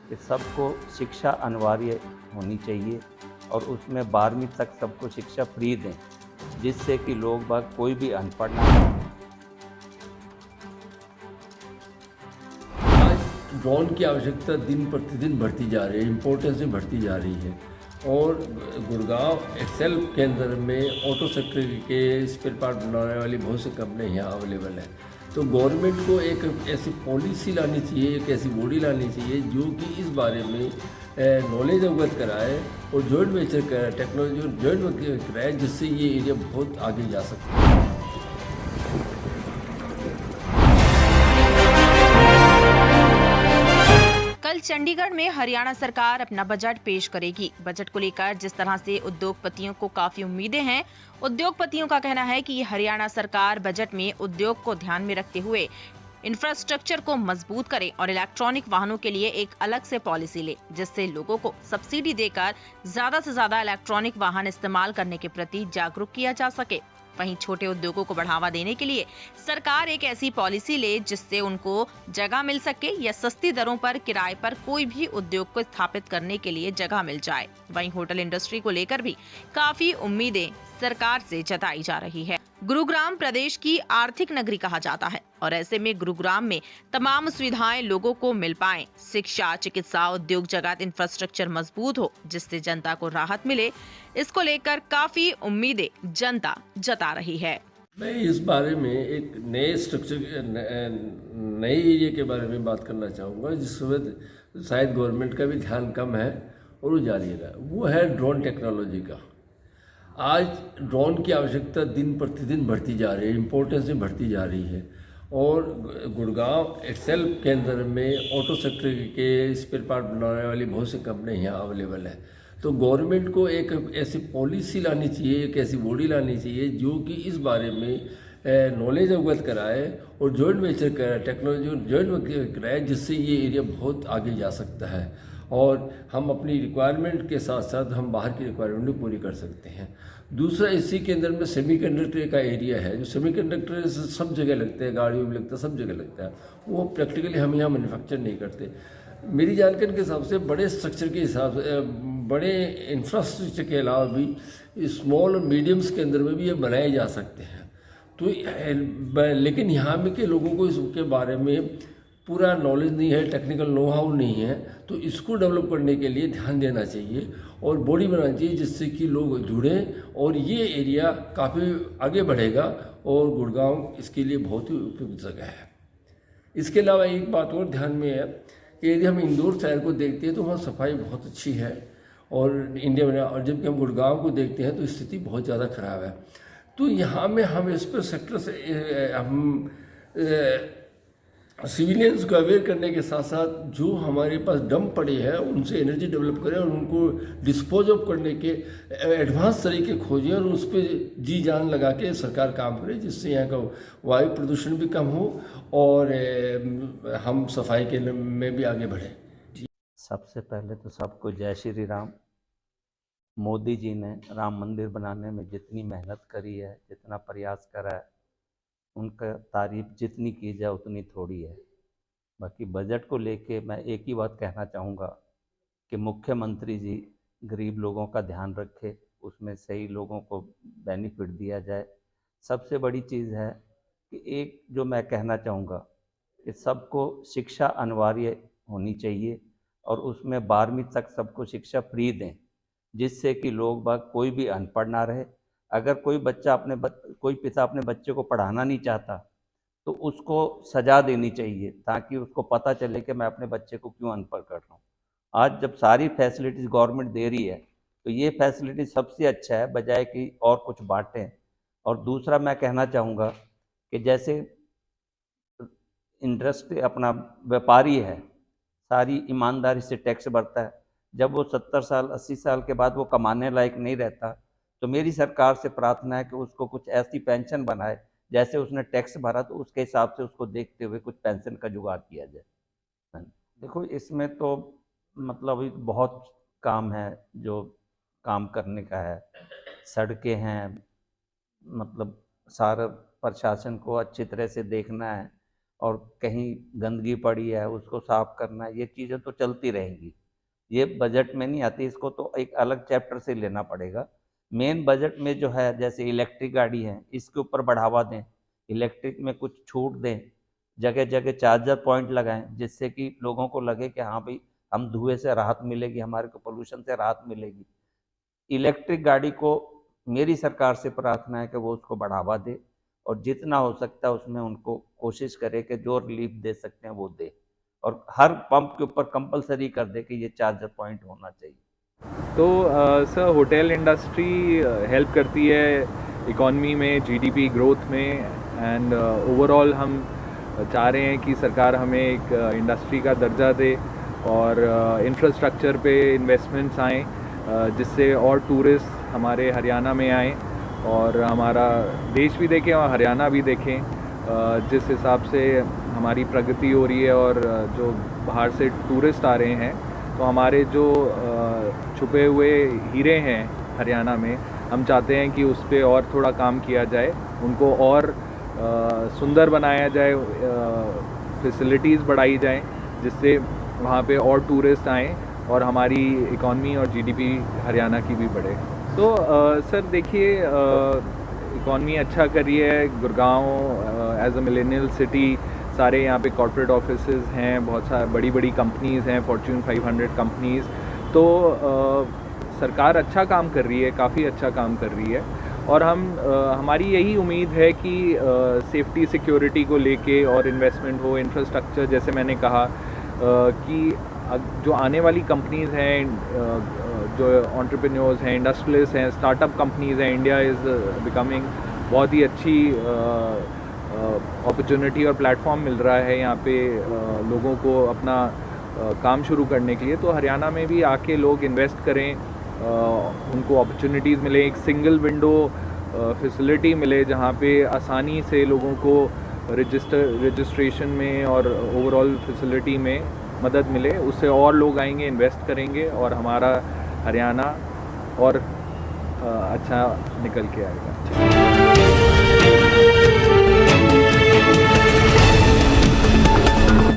कि सबको शिक्षा अनिवार्य होनी चाहिए और उसमें 12वीं तक सबको शिक्षा फ्री दें, जिससे कि लोग बाग कोई भी अनपढ़ ना हो। आज ड्रोन की आवश्यकता दिन प्रतिदिन बढ़ती जा रही है, इम्पोर्टेंस में बढ़ती जा रही है। और गुड़गांव एक्सेल के अंदर में ऑटो सेक्टर के स्पेयर पार्ट बनाने वाली बहुत सी कंपनियाँ यहाँ अवेलेबल हैं। तो गवर्नमेंट को एक ऐसी पॉलिसी लानी चाहिए, एक ऐसी बॉडी लानी चाहिए जो कि इस बारे में नॉलेज अवगत कराए और जॉइंट वेंचर कराए, टेक्नोलॉजी जॉइंट वेंचर कराए, जिससे ये एरिया बहुत आगे जा सकता है। कल चंडीगढ़ में हरियाणा सरकार अपना बजट पेश करेगी। बजट को लेकर जिस तरह से उद्योगपतियों को काफी उम्मीदें हैं, उद्योगपतियों का कहना है कि हरियाणा सरकार बजट में उद्योग को ध्यान में रखते हुए इंफ्रास्ट्रक्चर को मजबूत करे और इलेक्ट्रॉनिक वाहनों के लिए एक अलग से पॉलिसी ले, जिससे लोगों को सब्सिडी देकर ज्यादा से ज्यादा इलेक्ट्रॉनिक वाहन इस्तेमाल करने के प्रति जागरूक किया जा सके। वहीं छोटे उद्योगों को बढ़ावा देने के लिए सरकार एक ऐसी पॉलिसी ले जिससे उनको जगह मिल सके या सस्ती दरों पर किराए पर कोई भी उद्योग को स्थापित करने के लिए जगह मिल जाए। वहीं होटल इंडस्ट्री को लेकर भी काफी उम्मीदें सरकार से जताई जा रही है। गुरुग्राम प्रदेश की आर्थिक नगरी कहा जाता है और ऐसे में गुरुग्राम में तमाम सुविधाएं लोगों को मिल पाएं, शिक्षा, चिकित्सा, उद्योग जगत, इंफ्रास्ट्रक्चर मजबूत हो, जिससे जनता को राहत मिले, इसको लेकर काफी उम्मीदें जनता जता रही है। मैं इस बारे में एक नए स्ट्रक्चर, नए एरिया के बारे में बात करना चाहूँगा, जिस वक्त शायद गवर्नमेंट का भी ध्यान कम है और वो जारी रहा, वो है ड्रोन टेक्नोलॉजी का। आज ड्रोन की आवश्यकता दिन प्रतिदिन बढ़ती जा रही है, इम्पोर्टेंस में बढ़ती जा रही है। और गुड़गांव एक्सेल के अंदर में ऑटो सेक्टर के स्पेयर पार्ट बनाने वाली बहुत सी कंपनियाँ यहाँ अवेलेबल है। तो गवर्नमेंट को एक ऐसी पॉलिसी लानी चाहिए, एक ऐसी बॉडी लानी चाहिए जो कि इस बारे में नॉलेज अवगत कराए और जॉइंट वेंचर कराए, टेक्नोलॉजी जॉइंट वेंचर कराए, जिससे ये एरिया बहुत आगे जा सकता है और हम अपनी रिक्वायरमेंट के साथ साथ हम बाहर की रिक्वायरमेंट भी पूरी कर सकते हैं। दूसरा, इसी के अंदर में सेमीकंडक्टर का एरिया है, जो सेमीकंडक्टर सब जगह लगते हैं, गाड़ियों में लगता है, सब जगह लगता है, वो प्रैक्टिकली हम यहाँ मैन्युफैक्चर नहीं करते। मेरी जानकारी के हिसाब से बड़े स्ट्रक्चर के हिसाब से, बड़े इंफ्रास्ट्रक्चर के अलावा भी स्मॉल और मीडियम्स के अंदर में भी ये बनाए जा सकते हैं। तो लेकिन यहाँ में के लोगों को इसके बारे में पूरा नॉलेज नहीं है, टेक्निकल नो हाउ नहीं है, तो इसको डेवलप करने के लिए ध्यान देना चाहिए और बॉडी बनानी चाहिए, जिससे कि लोग जुड़ें और ये एरिया काफ़ी आगे बढ़ेगा और गुड़गांव इसके लिए बहुत ही उपयुक्त जगह है। इसके अलावा एक बात और ध्यान में है कि यदि हम इंदौर शहर को देखते हैं तो वहाँ सफाई बहुत अच्छी है और इंडिया में, और जबकि हम गुड़गांव को देखते हैं तो स्थिति बहुत ज़्यादा खराब है। तो यहाँ में हम इस पर सेक्टर से हम सिविलियंस को अवेयर करने के साथ साथ जो हमारे पास डंप पड़े हैं उनसे एनर्जी डेवलप करें और उनको डिस्पोज ऑफ करने के एडवांस तरीके खोजें और उस पर जी जान लगा के सरकार काम करे, जिससे यहाँ का वायु प्रदूषण भी कम हो और हम सफाई के में भी आगे बढ़ें। सबसे पहले तो सबको जय श्री राम। मोदी जी ने राम मंदिर बनाने में जितनी मेहनत करी है, जितना प्रयास करा है, उनका तारीफ जितनी की जाए उतनी थोड़ी है। बाकी बजट को लेके मैं एक ही बात कहना चाहूँगा कि मुख्यमंत्री जी गरीब लोगों का ध्यान रखे, उसमें सही लोगों को बेनिफिट दिया जाए। सबसे बड़ी चीज़ है कि एक जो मैं कहना चाहूँगा कि सबको शिक्षा अनिवार्य होनी चाहिए और उसमें 12वीं तक सबको शिक्षा फ्री दें, जिससे कि लोग बाग कोई भी अनपढ़ ना रहे। अगर कोई बच्चा कोई पिता अपने बच्चे को पढ़ाना नहीं चाहता तो उसको सजा देनी चाहिए, ताकि उसको पता चले कि मैं अपने बच्चे को क्यों अनपढ़ कर रहा हूँ। आज जब सारी फैसिलिटीज़ गवर्नमेंट दे रही है तो ये फैसिलिटी सबसे अच्छा है, बजाय कि और कुछ बांटें। और दूसरा मैं कहना चाहूँगा कि जैसे इंडस्ट्री अपना व्यापारी है, सारी ईमानदारी से टैक्स भरता है, जब वो 70 साल 80 साल के बाद वो कमाने लायक नहीं रहता तो मेरी सरकार से प्रार्थना है कि उसको कुछ ऐसी पेंशन बनाए, जैसे उसने टैक्स भरा तो उसके हिसाब से उसको देखते हुए कुछ पेंशन का जुगाड़ किया जाए। हाँ, देखो इसमें तो मतलब बहुत काम है जो काम करने का है। सड़कें हैं, मतलब सारा प्रशासन को अच्छी तरह से देखना है और कहीं गंदगी पड़ी है उसको साफ करना, ये चीज़ें तो चलती रहेंगी, ये बजट में नहीं आती, इसको तो एक अलग चैप्टर से लेना पड़ेगा। मेन बजट में जो है जैसे इलेक्ट्रिक गाड़ी है इसके ऊपर बढ़ावा दें, इलेक्ट्रिक में कुछ छूट दें, जगह जगह चार्जर पॉइंट लगाएं, जिससे कि लोगों को लगे कि हाँ भाई हम धुएं से राहत मिलेगी, हमारे को पोल्यूशन से राहत मिलेगी। इलेक्ट्रिक गाड़ी को मेरी सरकार से प्रार्थना है कि वो उसको बढ़ावा दे और जितना हो सकता है उसमें उनको कोशिश करे कि जो रिलीफ दे सकते हैं वो दे, और हर पंप के ऊपर कंपलसरी कर दे कि ये चार्जर पॉइंट होना चाहिए। तो सर होटल इंडस्ट्री हेल्प करती है इकॉनमी में, जीडीपी ग्रोथ में, एंड ओवरऑल हम चाह रहे हैं कि सरकार हमें एक इंडस्ट्री का दर्जा दे और इंफ्रास्ट्रक्चर पे इन्वेस्टमेंट्स आएँ, जिससे और टूरिस्ट हमारे हरियाणा में आएँ और हमारा देश भी देखें और हरियाणा भी देखें। जिस हिसाब से हमारी प्रगति हो रही है और जो बाहर से टूरिस्ट आ रहे हैं, तो हमारे जो छुपे हुए हीरे हैं हरियाणा में, हम चाहते हैं कि उस पर और थोड़ा काम किया जाए, उनको और सुंदर बनाया जाए, फैसिलिटीज़ बढ़ाई जाएं, जिससे वहाँ पे और टूरिस्ट आएँ और हमारी इकॉनमी और जीडीपी हरियाणा की भी बढ़े। तो सर देखिए, इकॉनमी अच्छा कर रही है Gurgaon as a millennial city, सारे यहाँ पे कॉर्पोरेट ऑफिसेज हैं, बहुत सारी बड़ी बड़ी कंपनीज़ हैं, फॉर्च्यून 500 कंपनीज़। तो सरकार अच्छा काम कर रही है, काफ़ी अच्छा काम कर रही है, और हमारी यही उम्मीद है कि सेफ्टी सिक्योरिटी को लेके और इन्वेस्टमेंट हो, इंफ्रास्ट्रक्चर, जैसे मैंने कहा कि जो आने वाली कंपनीज़ हैं, जो एंटरप्रेन्योर्स हैं, इंडस्ट्रियलिस्ट हैं, स्टार्टअप कंपनीज़ हैं, इंडिया इज़ बिकमिंग बहुत ही अच्छी अपॉर्चुनिटी और प्लेटफॉर्म मिल रहा है यहाँ पे लोगों को अपना काम शुरू करने के लिए। तो हरियाणा में भी आके लोग इन्वेस्ट करें, उनको अपॉर्चुनिटीज़ मिले, एक सिंगल विंडो फैसिलिटी मिले जहाँ पे आसानी से लोगों को रजिस्ट्रेशन में और ओवरऑल फैसिलिटी में मदद मिले, उससे और लोग आएंगे, इन्वेस्ट करेंगे और हमारा हरियाणा और अच्छा निकल के आएगा।